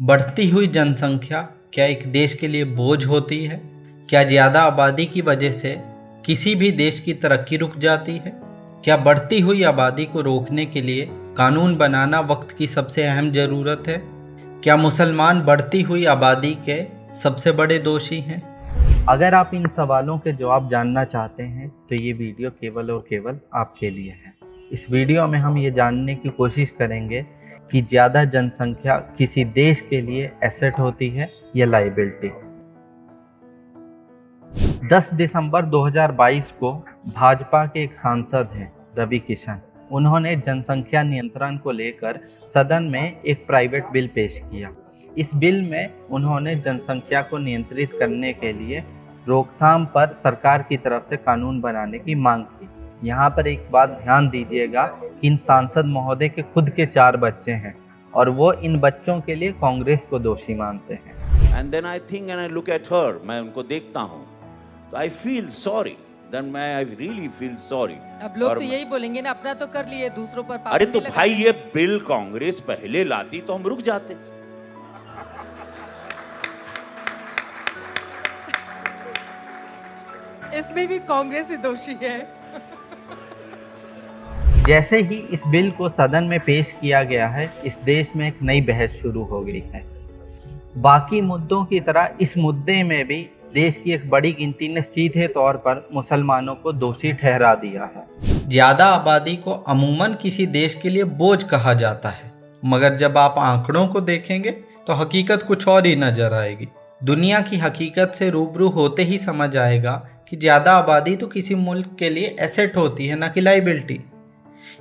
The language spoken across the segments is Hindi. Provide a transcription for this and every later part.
बढ़ती हुई जनसंख्या क्या एक देश के लिए बोझ होती है? क्या ज़्यादा आबादी की वजह से किसी भी देश की तरक्की रुक जाती है? क्या बढ़ती हुई आबादी को रोकने के लिए कानून बनाना वक्त की सबसे अहम ज़रूरत है? क्या मुसलमान बढ़ती हुई आबादी के सबसे बड़े दोषी हैं? अगर आप इन सवालों के जवाब जानना चाहते हैं तो ये वीडियो केवल और केवल आपके लिए है। इस वीडियो में हम ये जानने की कोशिश करेंगे कि ज़्यादा जनसंख्या किसी देश के लिए एसेट होती है या लायबिलिटी। 10 दिसंबर 2022 को भाजपा के एक सांसद हैं रवि किशन, उन्होंने जनसंख्या नियंत्रण को लेकर सदन में एक प्राइवेट बिल पेश किया। इस बिल में उन्होंने जनसंख्या को नियंत्रित करने के लिए रोकथाम पर सरकार की तरफ से कानून बनाने की मांग की। यहाँ पर एक बात ध्यान दीजिएगा कि इन सांसद महोदय के खुद के 4 बच्चे हैं और वो इन बच्चों के लिए कांग्रेस को दोषी मानते हैं। And then I think and I look at her, मैं उनको देखता हूँ तो I feel sorry, then I really feel sorry। अब लोग तो यही बोलेंगे ना, अपना तो कर लिए, दूसरों पर अरे तो भाई ये बिल कांग्रेस पहले लाती तो हम रुक जाते। इसमें भी कांग्रेस ही दोषी है। जैसे ही इस बिल को सदन में पेश किया गया है, इस देश में एक नई बहस शुरू हो गई है। बाकी मुद्दों की तरह इस मुद्दे में भी देश की एक बड़ी गिनती ने सीधे तौर पर मुसलमानों को दोषी ठहरा दिया है। ज़्यादा आबादी को अमूमन किसी देश के लिए बोझ कहा जाता है, मगर जब आप आंकड़ों को देखेंगे तो हकीकत कुछ और ही नजर आएगी। दुनिया की हकीकत से रूबरू होते ही समझ आएगा कि ज़्यादा आबादी तो किसी मुल्क के लिए एसेट होती है, ना कि लायबिलिटी।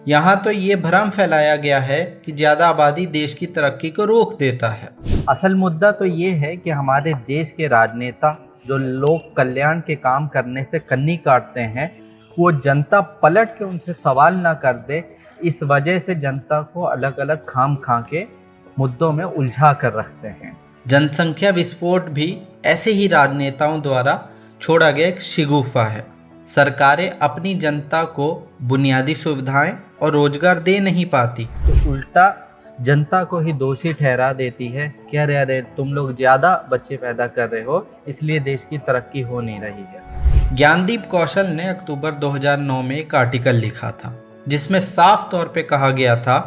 यहाँ तो ये भ्रम फैलाया गया है कि ज़्यादा आबादी देश की तरक्की को रोक देता है। असल मुद्दा तो ये है कि हमारे देश के राजनेता जो लोक कल्याण के काम करने से कन्नी काटते हैं, वो जनता पलट के उनसे सवाल ना कर दे, इस वजह से जनता को अलग अलग खाम खा के मुद्दों में उलझा कर रखते हैं। जनसंख्या विस्फोट भी ऐसे ही राजनेताओं द्वारा छोड़ा गया एक शिगुफा है। सरकारें अपनी जनता को बुनियादी सुविधाएं और रोजगार दे नहीं पाती तो उल्टा जनता को ही दोषी ठहरा देती है कि अरे तुम लोग ज़्यादा बच्चे पैदा कर रहे हो, इसलिए देश की तरक्की हो नहीं रही है। ज्ञानदीप कौशल ने अक्टूबर 2009 में एक आर्टिकल लिखा था जिसमें साफ तौर पे कहा गया था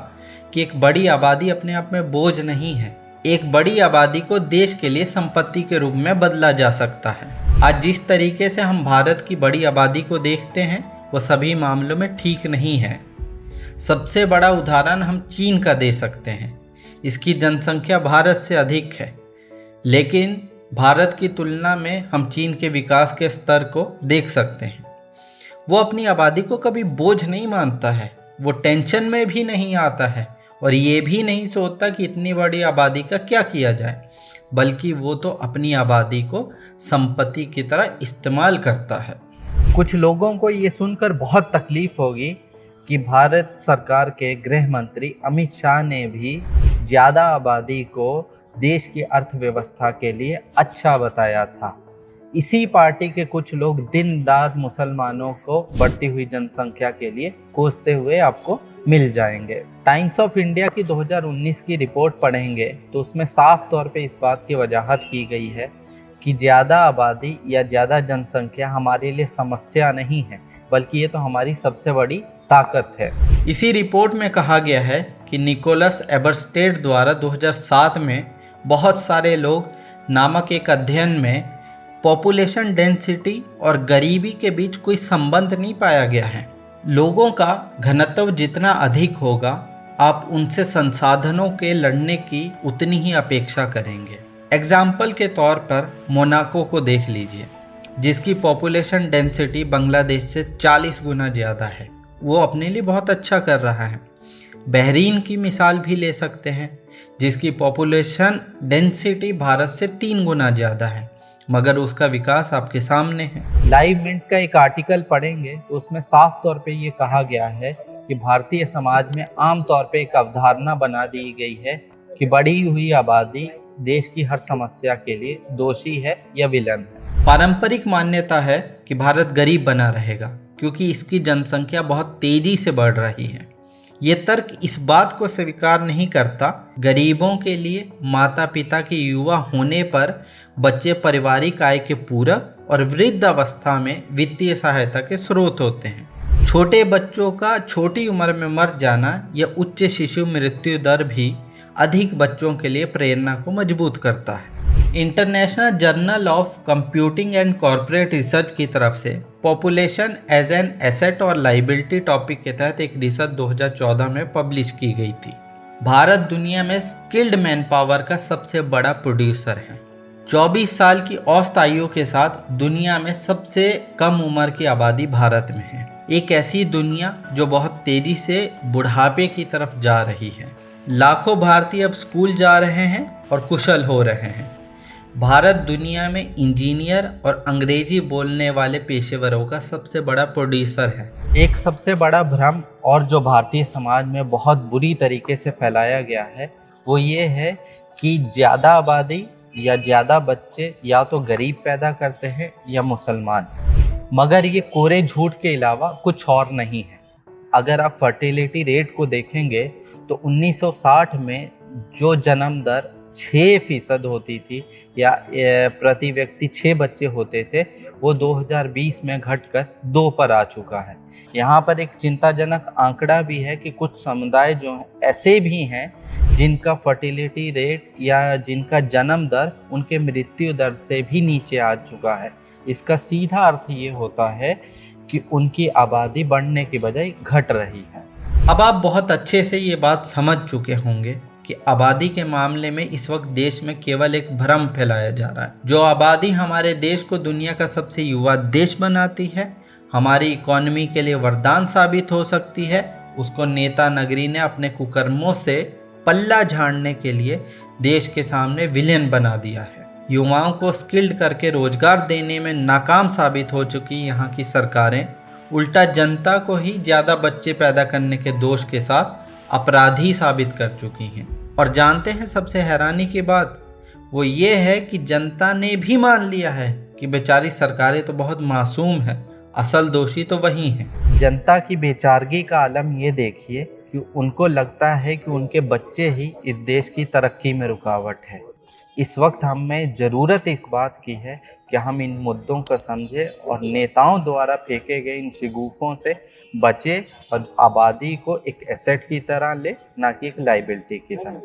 कि एक बड़ी आबादी अपने आप में बोझ नहीं है। एक बड़ी आबादी को देश के लिए संपत्ति के रूप में बदला जा सकता है। आज जिस तरीके से हम भारत की बड़ी आबादी को देखते हैं वो सभी मामलों में ठीक नहीं है। सबसे बड़ा उदाहरण हम चीन का दे सकते हैं। इसकी जनसंख्या भारत से अधिक है, लेकिन भारत की तुलना में हम चीन के विकास के स्तर को देख सकते हैं। वो अपनी आबादी को कभी बोझ नहीं मानता है, वो टेंशन में भी नहीं आता है और ये भी नहीं सोचता कि इतनी बड़ी आबादी का क्या किया जाए, बल्कि वो तो अपनी आबादी को संपत्ति की तरह इस्तेमाल करता है। कुछ लोगों को ये सुनकर बहुत तकलीफ होगी कि भारत सरकार के गृह मंत्री अमित शाह ने भी ज़्यादा आबादी को देश की अर्थव्यवस्था के लिए अच्छा बताया था। इसी पार्टी के कुछ लोग दिन रात मुसलमानों को बढ़ती हुई जनसंख्या के लिए कोसते हुए आपको मिल जाएंगे। टाइम्स ऑफ इंडिया की 2019 की रिपोर्ट पढ़ेंगे तो उसमें साफ तौर पे इस बात की वजाहत की गई है कि ज़्यादा आबादी या ज़्यादा जनसंख्या हमारे लिए समस्या नहीं है, बल्कि ये तो हमारी सबसे बड़ी ताकत है। इसी रिपोर्ट में कहा गया है कि निकोलस एबरस्टेट द्वारा 2007 में बहुत सारे लोग नामक एक अध्ययन में पॉपुलेशन डेंसिटी और गरीबी के बीच कोई संबंध नहीं पाया गया है। लोगों का घनत्व जितना अधिक होगा, आप उनसे संसाधनों के लड़ने की उतनी ही अपेक्षा करेंगे। एग्जाम्पल के तौर पर मोनाको को देख लीजिए, जिसकी पॉपुलेशन डेंसिटी बांग्लादेश से 40 गुना ज़्यादा है। वो अपने लिए बहुत अच्छा कर रहा है। बहरीन की मिसाल भी ले सकते हैं, जिसकी पॉपुलेशन डेंसिटी भारत से 3 गुना ज़्यादा है, मगर उसका विकास आपके सामने है। लाइव मिंट का एक आर्टिकल पढ़ेंगे तो उसमें साफ तौर पे ये कहा गया है कि भारतीय समाज में आम तौर पे एक अवधारणा बना दी गई है कि बढ़ी हुई आबादी देश की हर समस्या के लिए दोषी है या विलन है। पारंपरिक मान्यता है कि भारत गरीब बना रहेगा क्योंकि इसकी जनसंख्या बहुत तेजी से बढ़ रही है। ये तर्क इस बात को स्वीकार नहीं करता गरीबों के लिए माता पिता के युवा होने पर बच्चे पारिवारिक आय के पूरक और वृद्ध अवस्था में वित्तीय सहायता के स्रोत होते हैं। छोटे बच्चों का छोटी उम्र में मर जाना या उच्च शिशु मृत्यु दर भी अधिक बच्चों के लिए प्रेरणा को मजबूत करता है। International journal of computing and corporate research की तरफ से पॉपुलेशन एज एन एसेट और लाइबिलिटी टॉपिक के तहत एक रिसर्च 2014 में पब्लिश की गई थी। भारत दुनिया में स्किल्ड मैन पावर का सबसे बड़ा प्रोड्यूसर है। 24 साल की औसत आयु के साथ दुनिया में सबसे कम उम्र की आबादी भारत में है। एक ऐसी दुनिया जो बहुत तेजी से बुढ़ापे की तरफ जा रही है। लाखों भारतीय अब स्कूल जा रहे हैं और कुशल हो रहे हैं। भारत दुनिया में इंजीनियर और अंग्रेजी बोलने वाले पेशेवरों का सबसे बड़ा प्रोड्यूसर है। एक सबसे बड़ा भ्रम और जो भारतीय समाज में बहुत बुरी तरीके से फैलाया गया है वो ये है कि ज़्यादा आबादी या ज़्यादा बच्चे या तो गरीब पैदा करते हैं या मुसलमान, मगर ये कोरे झूठ के अलावा कुछ और नहीं है। अगर आप फर्टिलिटी रेट को देखेंगे तो 1960 में जो जन्म दर 6% होती थी या प्रति व्यक्ति 6 बच्चे होते थे वो 2020 में घटकर 2 पर आ चुका है। यहाँ पर एक चिंताजनक आंकड़ा भी है कि कुछ समुदाय जो ऐसे भी हैं जिनका फर्टिलिटी रेट या जिनका जन्म दर उनके मृत्यु दर से भी नीचे आ चुका है। इसका सीधा अर्थ ये होता है कि उनकी आबादी बढ़ने की बजाय घट रही है। अब आप बहुत अच्छे से ये बात समझ चुके होंगे कि आबादी के मामले में इस वक्त देश में केवल एक भ्रम फैलाया जा रहा है। जो आबादी हमारे देश को दुनिया का सबसे युवा देश बनाती है, हमारी इकोनॉमी के लिए वरदान साबित हो सकती है, उसको नेता नगरी ने अपने कुकर्मों से पल्ला झाड़ने के लिए देश के सामने विलेन बना दिया है। युवाओं को स्किल्ड करके रोजगार देने में नाकाम साबित हो चुकी यहाँ की सरकारें उल्टा जनता को ही ज़्यादा बच्चे पैदा करने के दोष के साथ अपराधी साबित कर चुकी हैं। और जानते हैं सबसे हैरानी की बात वो ये है कि जनता ने भी मान लिया है कि बेचारी सरकारें तो बहुत मासूम हैं, असल दोषी तो वही हैं। जनता की बेचारगी का आलम ये देखिए कि उनको लगता है कि उनके बच्चे ही इस देश की तरक्की में रुकावट है। इस वक्त हमें ज़रूरत इस बात की है कि हम इन मुद्दों को समझें और नेताओं द्वारा फेंके गए इन शिगुफों से बचे और आबादी को एक एसेट की तरह ले, ना कि एक लाइबिलिटी की तरह।